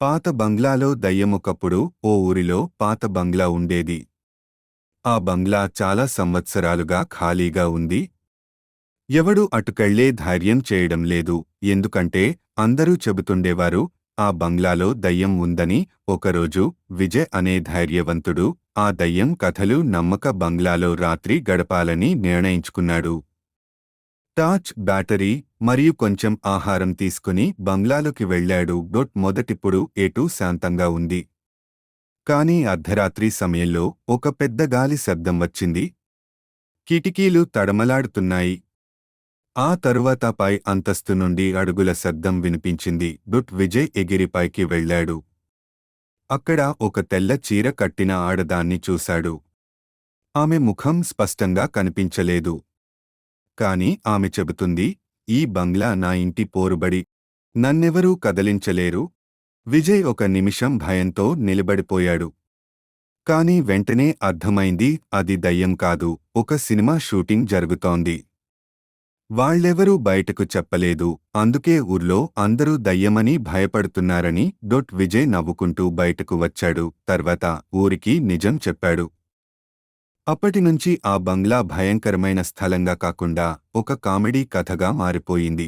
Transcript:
పాత బంగ్లాలో దయ్యమొకప్పుడు ఓ ఊరిలో పాత బంగ్లా ఉండేది. ఆ బంగ్లా చాలా సంవత్సరాలుగా ఖాళీగా ఉంది. ఎవడూ అటుకెళ్ళే ధైర్యం చేయడం లేదు. ఎందుకంటే అందరూ చెబుతుండేవారు ఆ బంగ్లాలో దయ్యం ఉందని. ఒకరోజు విజయ్ అనే ధైర్యవంతుడు ఆ దయ్యం కథలు నమ్మక బంగ్లాలో రాత్రి గడపాలని నిర్ణయించుకున్నాడు. టార్చ్, బ్యాటరీ మరియు కొంచెం ఆహారం తీసుకుని బంగ్లాలోకి వెళ్ళాడు. మొదటిప్పుడు ఏటూ శాంతంగా ఉంది. కాని అర్ధరాత్రి సమయంలో ఒక పెద్ద గాలి శబ్దం వచ్చింది. కిటికీలు తడమలాడుతున్నాయి. ఆ తరువాత పై అంతస్తు నుండి అడుగుల శబ్దం వినిపించింది. విజయ్ ఎగిరి పైకి వెళ్ళాడు. అక్కడ ఒక తెల్ల చీర కట్టిన ఆడదాన్ని చూశాడు. ఆమె ముఖం స్పష్టంగా కనిపించలేదు. కాని ఆమె చెబుతుంది, ఈ బంగ్లా నా ఇంటి పోరుబడి. నన్నెవరూ కదలించలేరు. విజయ్ ఒక నిమిషం భయంతో నిలబడిపోయాడు. కాని వెంటనే అర్థమైంది, అది దయ్యం కాదు, ఒక సినిమా షూటింగ్ జరుగుతోంది. వాళ్ళెవరూ బయటకు చెప్పలేదు. అందుకే ఊర్లో అందరూ దయ్యమని భయపడుతున్నారని. విజయ్ నవ్వుకుంటూ బయటకు వచ్చాడు. తర్వాత ఊరికి నిజం చెప్పాడు. అప్పటినుంచి ఆ బంగ్లా భయంకరమైన స్థలంగా కాకుండా ఒక కామెడీ కథగా మారిపోయింది.